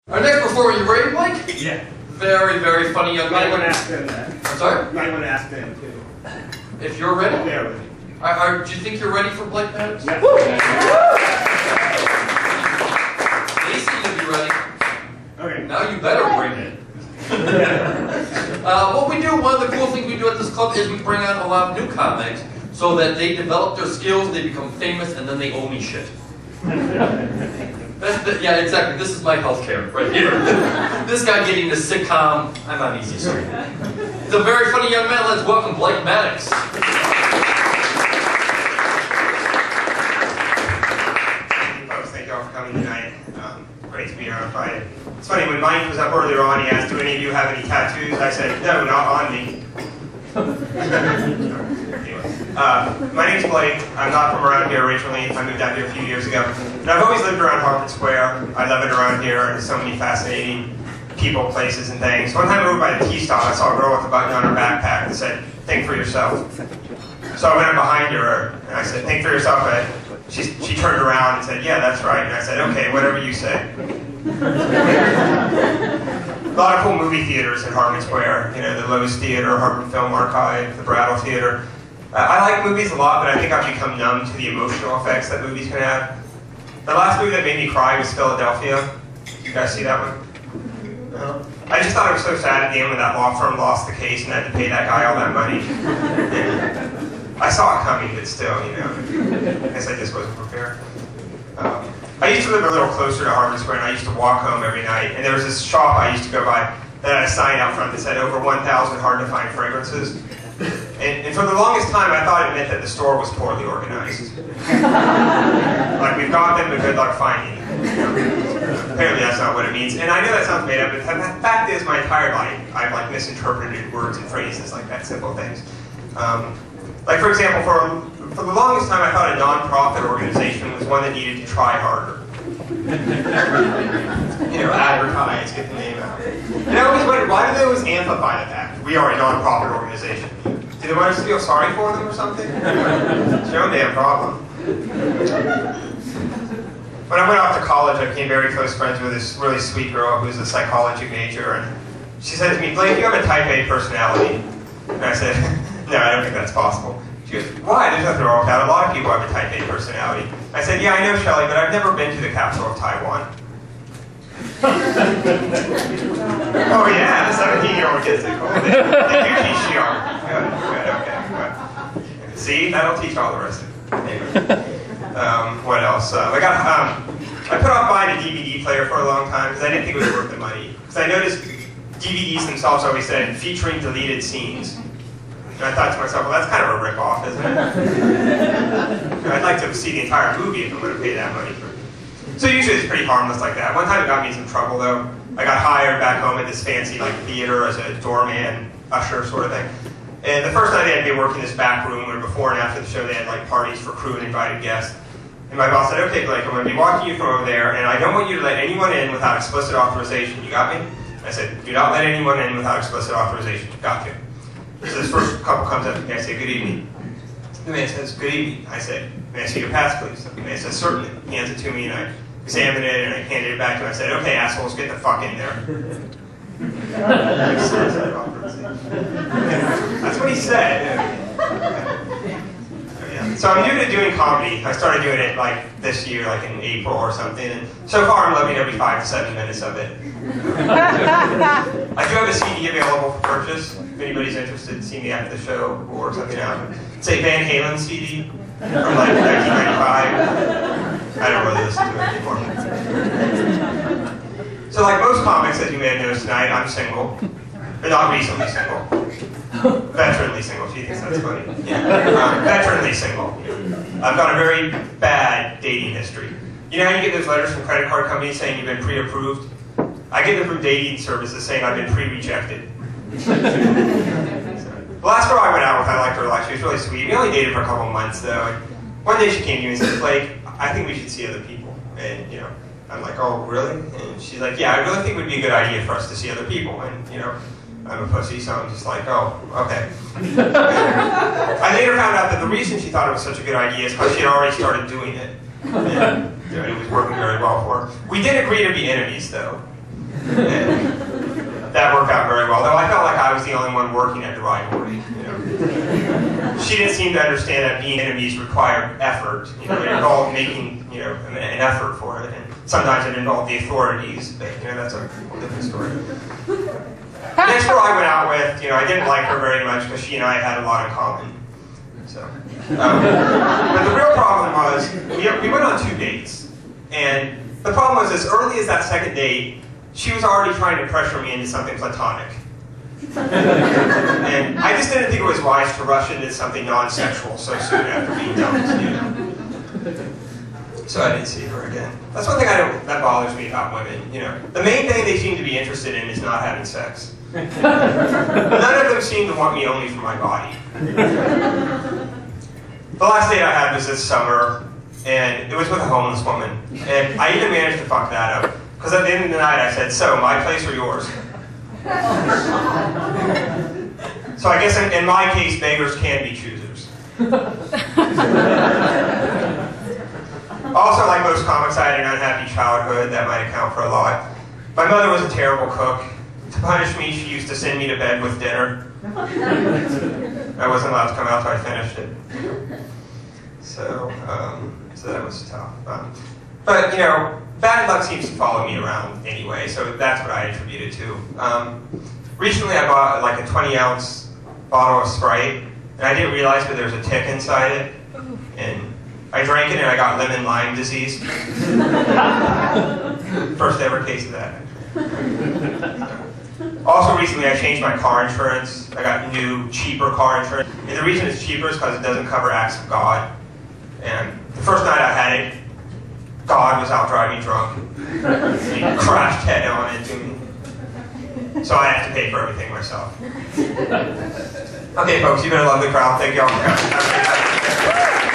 Our next performer, you ready, Blake? Yeah. Very, very funny young man. Might want to ask them that. I'm sorry? Might want to ask them, too. If you're ready? They're ready. Do you think you're ready for Blake Maddux? Yeah. They seem to be ready. Okay. Now you better bring it. What we do, one of the cool things we do at this club is we bring on a lot of new comics so that they develop their skills, they become famous, and then they owe me shit. Yeah, exactly. This is my healthcare right here. This guy getting the sitcom, I'm on easy street. He's a very funny young man. Let's welcome Blake Maddux. Folks, thank you all for coming tonight. Great to be here on Friday. It's funny, when Mike was up earlier on, he asked, do any of you have any tattoos? I said, no, not on me. My name's Blake. I'm not from around here originally. I moved out here a few years ago. And I've always lived around Harvard Square. I love it around here. There's so many fascinating people, places, and things. One time over by the tea stop, I saw a girl with a button on her backpack that said, think for yourself. So I went up behind her, and I said, think for yourself. She turned around and said, yeah, that's right. And I said, okay, whatever you say. A lot of cool movie theaters in Harvard Square. You know, the Lowe's Theater, Harvard Film Archive, the Brattle Theater. I like movies a lot, but I think I've become numb to the emotional effects that movies can have. The last movie that made me cry was Philadelphia. You guys see that one? No? I just thought it was so sad at the end when that law firm lost the case and had to pay that guy all that money. I saw it coming, but still, you know, I guess I just wasn't prepared. I used to live a little closer to Harvard Square, and I used to walk home every night. And there was this shop I used to go by that had a sign out front that said over 1,000 hard-to-find fragrances. And for the longest time, I thought it meant that the store was poorly organized. Like, we've got them, but good luck finding them. Apparently that's not what it means. And I know that sounds made up, but the fact is, my entire life, I've like misinterpreted words and phrases like that, simple things. Like, for example, for the longest time, I thought a non-profit organization was one that needed to try harder. You know, advertise, get the name out. And I always wondered, why do they always amplify the fact we are a non-profit organization? Do they want us to feel sorry for them or something? It's your own damn problem. When I went off to college, I became very close friends with this really sweet girl who was a psychology major, and she said to me, Blake, you have a type A personality. And I said, no, I don't think that's possible. She goes, why? There's nothing wrong with that. A lot of people have a type A personality. I said, yeah, I know, Shelley, but I've never been to the capital of Taiwan. Oh yeah, the 17-year-old kids, they do teach CR. Good, okay, good. See, that'll teach all the rest of it. Anyway. What else? I put off buying a DVD player for a long time because I didn't think it was worth the money. Because I noticed DVDs themselves always said, featuring deleted scenes. And I thought to myself, well, that's kind of a rip-off, isn't it? I'd like to see the entire movie if I'm going to pay that money for it. So usually it's pretty harmless like that. One time it got me in some trouble, though. I got hired back home at this fancy like theater as a doorman, usher sort of thing. And the first night they had me work in this back room where before and after the show they had like parties for crew and invited guests. And my boss said, okay, Blake, I'm going to be walking you from over there, and I don't want you to let anyone in without explicit authorization. You got me? I said, do not let anyone in without explicit authorization. Got you. So this first couple comes up to me, I say, good evening. The man says, good evening. I said, may I see your pass, please? The man says, certainly. He hands it to me, and I examined it, and I handed it back to him. I said, okay, assholes, get the fuck in there. That's what he said. So I'm new to doing comedy. I started doing it like this year, like in April or something. And so far I'm loving every 5 to 7 minutes of it. I do have a CD available for purchase. If anybody's interested, see me after the show. We'll work something out. It's a Van Halen CD from like 1995. I don't really listen to it anymore. So like most comics, as you may have noticed tonight, I'm single. But not recently single. Veteranly single, she thinks that's funny. Yeah. Veteranly single. I've got a very bad dating history. You know how you get those letters from credit card companies saying you've been pre-approved? I get them from dating services saying I've been pre-rejected. The last girl I went out with, I liked her a lot. She was really sweet. We only dated for a couple months though. And one day she came to me and said, Blake, I think we should see other people. And you know, I'm like, oh really? And she's like, yeah, I really think it would be a good idea for us to see other people. And you know, I'm a pussy, so I'm just like, oh, okay. I later found out that the reason she thought it was such a good idea is because she had already started doing it. And it was working very well for her. We did agree to be enemies, though. And that worked out very well, though I felt like I was the only one working at the right order. She didn't seem to understand that being enemies required effort. It involved making an effort for it, and sometimes it involved the authorities. But that's a whole different story. The next girl I went out with, I didn't like her very much because she and I had a lot in common. So, but the real problem was we went on 2 dates, and the problem was as early as that second date, she was already trying to pressure me into something platonic. And I just didn't think it was wise to rush into something non-sexual so soon after being dumped. So I didn't see her again. That's one thing that bothers me about women. The main thing they seem to be interested in is not having sex. None of them seem to want me only for my body. The last date I had was this summer, and it was with a homeless woman. And I even managed to fuck that up. Because at the end of the night I said, so, my place or yours? So I guess in my case, beggars can be choosers. Also, like most comics, I had an unhappy childhood. That might account for a lot. My mother was a terrible cook. To punish me, she used to send me to bed with dinner. I wasn't allowed to come out until I finished it. So that was tough. But, bad luck seems to follow me around anyway, so that's what I attribute it to. Recently I bought like a 20-ounce bottle of Sprite, and I didn't realize that there was a tick inside it. And I drank it and I got lemon-lime disease. First ever case of that. Also recently I changed my car insurance. I got new, cheaper car insurance. And the reason it's cheaper is because it doesn't cover acts of God. And the first night I had it, God was out driving drunk. He crashed head on into me. So I have to pay for everything myself. Okay, folks, you've been a lovely crowd. Thank you all for coming. Have a great night.